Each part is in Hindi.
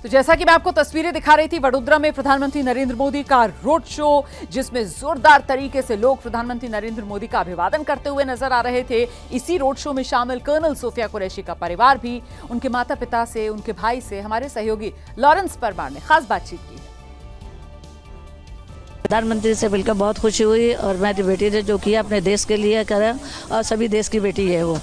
तो जैसा कि मैं आपको तस्वीरें दिखा रही थी, वडोदरा में प्रधानमंत्री नरेंद्र मोदी का रोड शो, जिसमें जोरदार तरीके से लोग प्रधानमंत्री नरेंद्र मोदी का अभिवादन करते हुए नजर आ रहे थे। इसी रोड शो में शामिल कर्नल सोफिया कुरैशी का परिवार भी उनके माता पिता से, उनके भाई से हमारे सहयोगी लॉरेंस परमार ने खास बातचीत की। प्रधानमंत्री से मिलकर बहुत खुशी हुई और मेरी बेटी ने जो किया अपने देश के लिए करा, और सभी देश की बेटी है वो,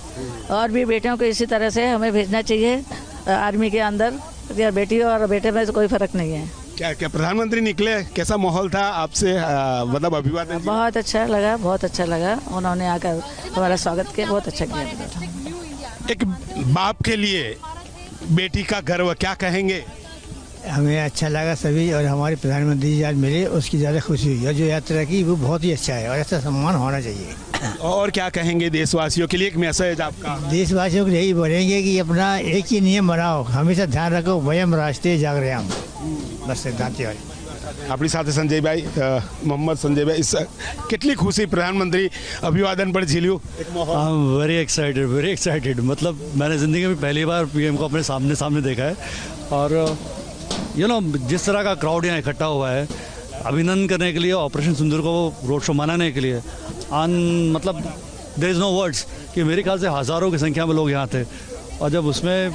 और भी बेटियों को इसी तरह से हमें भेजना चाहिए आर्मी के अंदर। या बेटी और बेटे में कोई फर्क नहीं है। क्या क्या प्रधानमंत्री निकले, कैसा माहौल था आपसे मतलब अभिवादन? बहुत अच्छा लगा, बहुत अच्छा लगा। उन्होंने आकर हमारा स्वागत किया, बहुत अच्छा किया। एक बाप के लिए बेटी का गर्व, क्या कहेंगे? हमें अच्छा लगा सभी, और हमारे प्रधानमंत्री जी आज मिले, उसकी ज़्यादा खुशी हुई। और जो यात्रा की वो बहुत ही अच्छा है और ऐसा सम्मान होना चाहिए। और क्या कहेंगे देशवासियों के लिए, एक मैसेज आपका? देशवासियों को यही बोलेंगे कि अपना एक ही नियम बनाओ, हमेशा ध्यान रखो, वयम राष्ट्रीय जागृयाम, बस सिद्धांत वाली। આપણી સાથે સંજયભાઈ, મોહમ્મદ સંજયભાઈ, કેટલી ખુશી પ્રધાનમંત્રી અભિવાદન પર ઝીલ્યું? I am very excited. मतलब मैंने ज़िंदगी में पहली बार पीएम को अपने सामने देखा है, और जिस तरह का क्राउड यहाँ इकट्ठा हुआ है अभिनंदन करने के लिए, ऑपरेशन सिंदूर को रोड शो मनाने के लिए, मतलब देयर इज़ नो वर्ड्स कि मेरे ख्याल से हज़ारों की संख्या में लोग यहाँ थे। और जब उसमें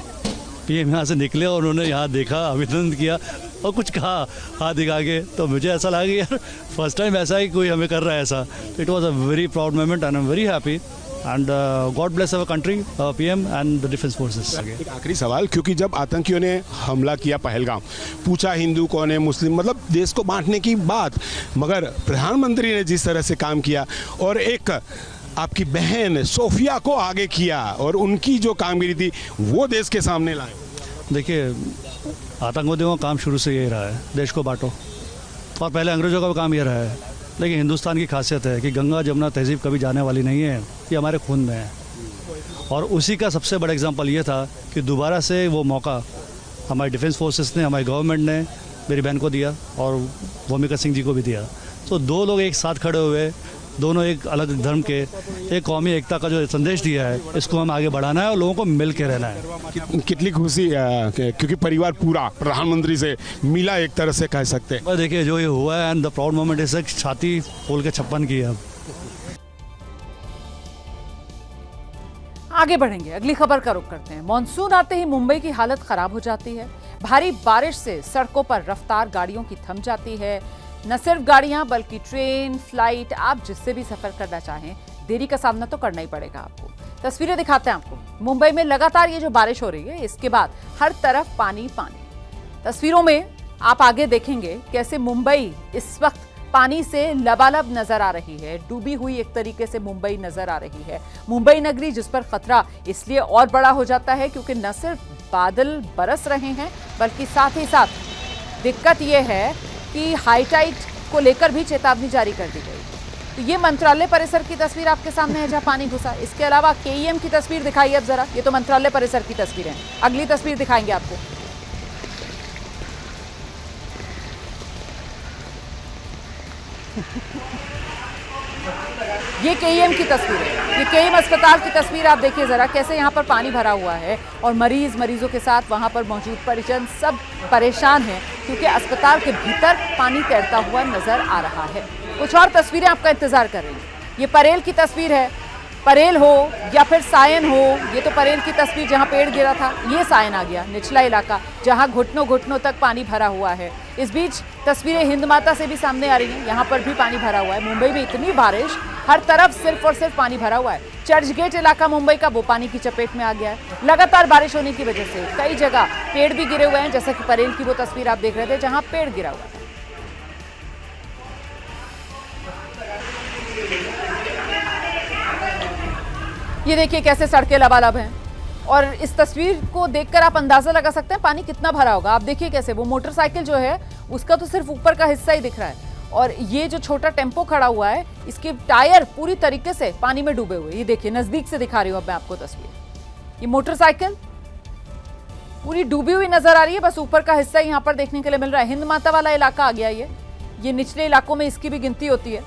पीएम यहाँ से निकले और उन्होंने यहाँ देखा, अभिनंदन किया और कुछ कहा हाथ दिखा के, तो मुझे ऐसा लगा कि यार फर्स्ट टाइम ऐसा ही कोई हमें कर रहा है ऐसा। It was a very proud moment and I am very happy, and God bless our country, PM and the defence forces. एक आखिरी सवाल, क्योंकि जब आतंकियों ने हमला किया पहलगाम, पूछा हिंदू कौन है, मुस्लिम, मतलब देश को बांटने की बात, मगर प्रधानमंत्री ने जिस तरह से काम किया और एक आपकी बहन सोफिया को आगे किया और उनकी जो कामगिरी थी वो देश के सामने लाए। देखिए, आतंकवादियों का काम शुरू से यही रहा है, देश को बांटो, और पहले अंग्रेज़ों का भी काम ये रहा है। लेकिन हिंदुस्तान की खासियत है कि गंगा जमुना तहजीब कभी जाने वाली नहीं है, ये हमारे खून में है। और उसी का सबसे बड़ा एग्जांपल ये था कि दोबारा से वो मौका हमारे डिफेंस फोर्सेस ने, हमारी गवर्नमेंट ने मेरी बहन को दिया और भूमिका सिंह जी को भी दिया। तो दो लोग एक साथ खड़े हुए, दोनों एक अलग धर्म के, एक कौमी एकता का जो संदेश दिया है, इसको हम आगे बढ़ाना है और लोगों को मिल के रहना है। कितनी खुशी, क्योंकि परिवार पूरा प्रधानमंत्री से मिला एक तरह से कह सकते हैं। देखिए जो ये हुआ है, and the proud moment is, छाती खोल के छप्पन की है। आगे बढ़ेंगे, अगली खबर का रुख करते हैं। मॉनसून आते ही मुंबई की हालत खराब हो जाती है। भारी बारिश से सड़कों पर रफ्तार गाड़ियों की थम जाती है। न सिर्फ गाड़ियां बल्कि ट्रेन, फ्लाइट, आप जिससे भी सफर करना चाहें, देरी का सामना तो करना ही पड़ेगा आपको। तस्वीरें दिखाते हैं आपको। मुंबई में लगातार ये जो बारिश हो रही है, इसके बाद हर तरफ पानी पानी। तस्वीरों में आप आगे देखेंगे कैसे मुंबई इस वक्त पानी से लबालब नजर आ रही है। डूबी हुई एक तरीके से मुंबई नजर आ रही है। मुंबई नगरी जिस पर खतरा इसलिए और बड़ा हो जाता है क्योंकि न सिर्फ बादल बरस रहे हैं, बल्कि साथ ही साथ दिक्कत यह है कि हाईटाइड को लेकर भी चेतावनी जारी कर दी गई। तो ये मंत्रालय परिसर की तस्वीर आपके सामने है जहां पानी घुसा। इसके अलावा केईएम की तस्वीर दिखाइए अब जरा। ये तो मंत्रालय परिसर की तस्वीर है। अगली तस्वीर दिखाएंगे आपको। ये केईएम की तस्वीर है। ये केईएम अस्पताल की तस्वीर आप देखिए जरा, कैसे यहाँ पर पानी भरा हुआ है और मरीजों के साथ वहाँ पर मौजूद परिजन सब परेशान हैं क्योंकि अस्पताल के भीतर पानी तैरता हुआ नजर आ रहा है। कुछ और तस्वीरें आपका इंतजार कर रही हैं। ये परेल की तस्वीर है। परेल हो या फिर सायन हो, ये तो परेल की तस्वीर जहां पेड़ गिरा था, ये सायन आ गया, निचला इलाका जहां घुटनों तक पानी भरा हुआ है। इस बीच तस्वीरें हिंद माता से भी सामने आ रही हैं, यहाँ पर भी पानी भरा हुआ है। मुंबई में इतनी बारिश, हर तरफ सिर्फ और सिर्फ पानी भरा हुआ है। चर्च गेट इलाका मुंबई का वो पानी की चपेट में आ गया है। लगातार बारिश होने की वजह से कई जगह पेड़ भी गिरे हुए हैं, जैसा कि परेल की वो तस्वीर आप देख रहे थे जहां पेड़ गिरा हुआ है। ये देखिए कैसे सड़कें लबालब हैं, और इस तस्वीर को देखकर आप अंदाजा लगा सकते हैं पानी कितना भरा होगा। आप देखिए कैसे वो मोटरसाइकिल जो है उसका तो सिर्फ ऊपर का हिस्सा ही दिख रहा है, और ये जो छोटा टेम्पो खड़ा हुआ है इसके टायर पूरी तरीके से पानी में डूबे हुए। ये देखिए, नजदीक से दिखा रही हूं अब मैं आपको तस्वीर। ये मोटरसाइकिल पूरी डूबी हुई नजर आ रही है, बस ऊपर का हिस्सा यहाँ पर देखने के लिए मिल रहा है। हिंद माता वाला इलाका आ गया ये निचले इलाकों में इसकी भी गिनती होती है।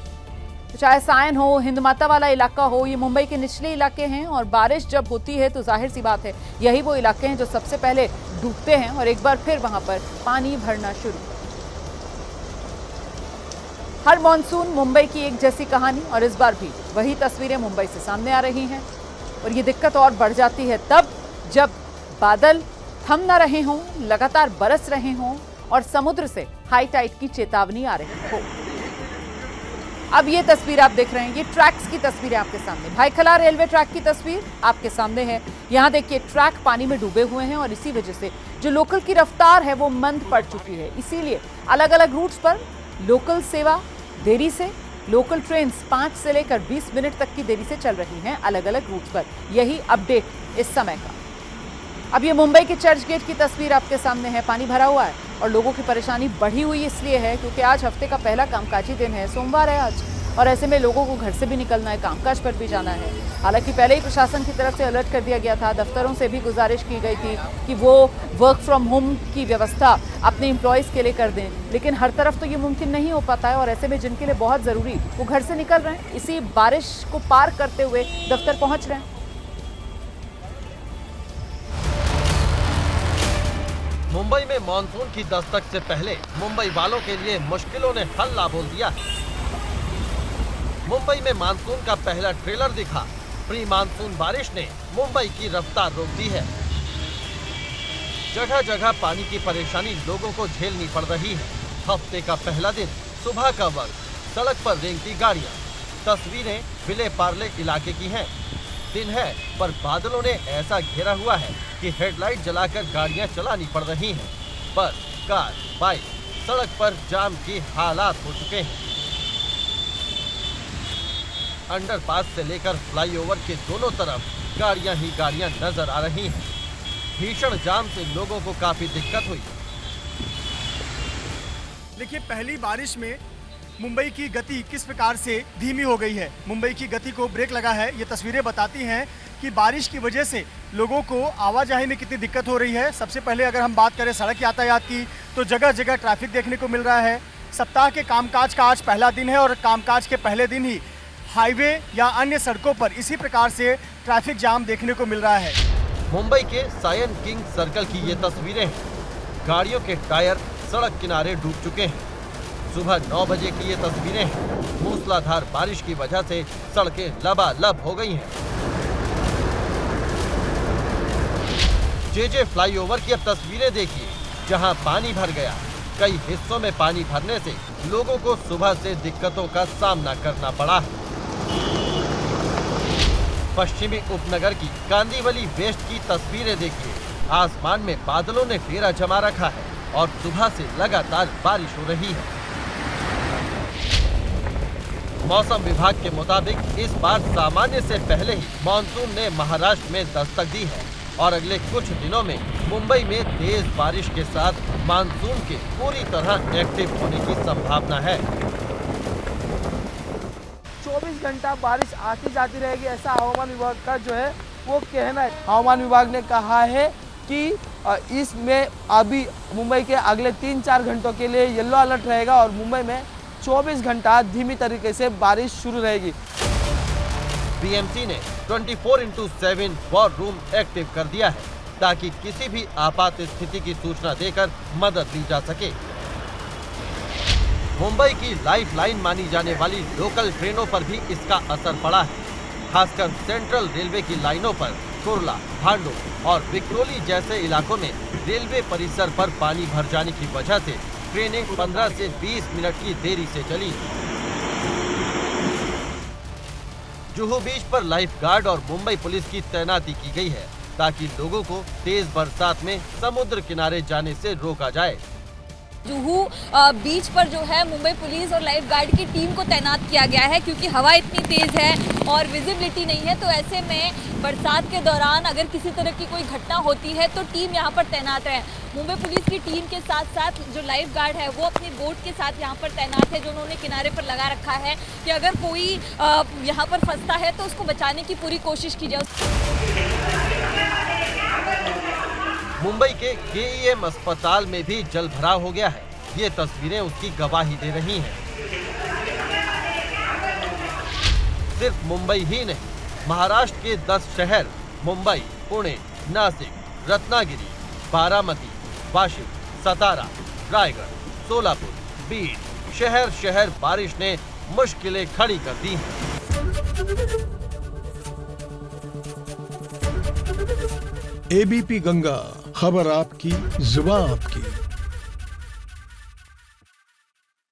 तो चाहे सायन हो, हिंद माता वाला इलाका हो, ये मुंबई के निचले इलाके हैं, और बारिश जब होती है तो जाहिर सी बात है यही वो इलाके हैं जो सबसे पहले डूबते हैं और एक बार फिर वहां पर पानी भरना शुरू। हर मॉनसून मुंबई की एक जैसी कहानी और इस बार भी वही तस्वीरें मुंबई से सामने आ रही हैं और ये दिक्कत और बढ़ जाती है तब जब बादल थम न रहे हों, लगातार बरस रहे हों और समुद्र से हाई टाइड की चेतावनी आ रही हो। अब ये तस्वीर आप देख रहे हैं, ये ट्रैक्स की तस्वीरें आपके सामने, भाईखला रेलवे ट्रैक की तस्वीर आपके सामने है। यहाँ देखिए ट्रैक पानी में डूबे हुए हैं और इसी वजह से जो लोकल की रफ्तार है वो मंद पड़ चुकी है। इसीलिए अलग अलग रूट्स पर लोकल सेवा देरी से, लोकल ट्रेन 5 से लेकर 20 मिनट तक की देरी से चल रही हैं अलग अलग रूट्स पर। यही अपडेट इस समय का। अब ये मुंबई के चर्च गेट की तस्वीर आपके सामने है। पानी भरा हुआ है और लोगों की परेशानी बढ़ी हुई इसलिए है क्योंकि आज हफ्ते का पहला कामकाजी दिन है, सोमवार है आज, और ऐसे में लोगों को घर से भी निकलना है, कामकाज पर भी जाना है। हालांकि पहले ही प्रशासन की तरफ से अलर्ट कर दिया गया था, दफ्तरों से भी गुजारिश की गई थी कि वो वर्क फ्रॉम होम की व्यवस्था अपने एम्प्लॉयज़ के लिए कर दें, लेकिन हर तरफ तो ये मुमकिन नहीं हो पाता है और ऐसे में जिनके लिए बहुत ज़रूरी वो घर से निकल रहे हैं, इसी बारिश को पार करते हुए दफ्तर पहुँच रहे हैं। मुंबई में मॉनसून की दस्तक से पहले मुंबई वालों के लिए मुश्किलों ने हल्ला बोल दिया है। मुंबई में मानसून का पहला ट्रेलर दिखा। प्री मानसून बारिश ने मुंबई की रफ्तार रोक दी है। जगह जगह पानी की परेशानी लोगों को झेलनी पड़ रही है। हफ्ते का पहला दिन, सुबह का वक्त, सड़क पर रेंगती गाड़ियां। तस्वीरें विले पार्ले इलाके की हैं। दिन है पर बादलों ने ऐसा घेरा हुआ है कि हेडलाइट जलाकर गाड़ियां चलानी पड़ रही हैं। बस, कार, बाइक सड़क पर जाम के हालात हो चुके हैं। अंडरपास से लेकर फ्लाईओवर के दोनों तरफ गाड़ियां ही गाड़ियां नजर आ रही हैं। भीषण जाम से लोगों को काफी दिक्कत हुई। देखिए, पहली बारिश में मुंबई की गति किस प्रकार से धीमी हो गई है। मुंबई की गति को ब्रेक लगा है। ये तस्वीरें बताती हैं कि बारिश की वजह से लोगों को आवाजाही में कितनी दिक्कत हो रही है। सबसे पहले अगर हम बात करें सड़क यातायात की तो जगह जगह ट्रैफिक देखने को मिल रहा है। सप्ताह के कामकाज का आज पहला दिन है और कामकाज के पहले दिन ही हाईवे या अन्य सड़कों पर इसी प्रकार से ट्रैफिक जाम देखने को मिल रहा है। मुंबई के सायन किंग सर्कल की ये तस्वीरें हैं। गाड़ियों के टायर सड़क किनारे डूब चुके हैं। सुबह 9 बजे की ये तस्वीरें हैं। मूसलाधार बारिश की वजह से सड़कें लबालब हो गई हैं। जेजे फ्लाईओवर की अब तस्वीरें देखिए, जहां पानी भर गया। कई हिस्सों में पानी भरने से लोगों को सुबह से दिक्कतों का सामना करना पड़ा है। पश्चिमी उपनगर की कांदीवली वेस्ट की तस्वीरें देखिए। आसमान में बादलों ने डेरा जमा रखा है और सुबह से लगातार बारिश हो रही है। मौसम विभाग के मुताबिक इस बार सामान्य से पहले ही मानसून ने महाराष्ट्र में दस्तक दी है और अगले कुछ दिनों में मुंबई में तेज बारिश के साथ मानसून के पूरी तरह एक्टिव होने की संभावना है। 24 घंटा बारिश आती जाती रहेगी, ऐसा हवामान विभाग का जो है वो कहना है। हवामान विभाग ने कहा है कि इसमें अभी मुंबई के अगले 3-4 घंटों के लिए येलो अलर्ट रहेगा और मुंबई में 24 घंटा धीमी तरीके से बारिश शुरू रहेगी। बीएमसी ने 24/7 वॉर रूम एक्टिव कर दिया है ताकि किसी भी आपात स्थिति की सूचना देकर मदद ली जा सके। मुंबई की लाइफलाइन मानी जाने वाली लोकल ट्रेनों पर भी इसका असर पड़ा है। खासकर सेंट्रल रेलवे की लाइनों पर कुर्ला, भांडू और विक्रोली जैसे इलाकों में रेलवे परिसर पर पानी भर जाने की वजह से ट्रेनें 15 से 20 मिनट की देरी से चली। जुहू बीच पर लाइफ गार्ड और मुंबई पुलिस की तैनाती की गई है ताकि लोगों को तेज बरसात में समुद्र किनारे जाने से रोका जाए। जुहू बीच पर जो है मुंबई पुलिस और लाइफ गार्ड की टीम को तैनात किया गया है क्योंकि हवा इतनी तेज है और विजिबिलिटी नहीं है। तो ऐसे में बरसात के दौरान अगर किसी तरह की कोई घटना होती है तो टीम यहाँ पर तैनात है। मुंबई पुलिस की टीम के साथ साथ जो लाइफ गार्ड है वो अपनी बोट के साथ यहाँ पर तैनात है, जो उन्होंने किनारे पर लगा रखा है कि अगर कोई यहाँ पर फंसता है तो उसको बचाने की पूरी कोशिश की जाए। मुंबई के केईएम अस्पताल में भी जल भराव हो गया है। ये तस्वीरें उसकी गवाही दे रही हैं। सिर्फ मुंबई ही नहीं, महाराष्ट्र के 10 शहर मुंबई, पुणे, नासिक, रत्नागिरी, बारामती, वाशिम, सतारा, रायगढ़, सोलापुर, बीड, शहर शहर बारिश ने मुश्किलें खड़ी कर दी हैं। एबीपी गंगा, खबर आपकी, जुबान आपकी।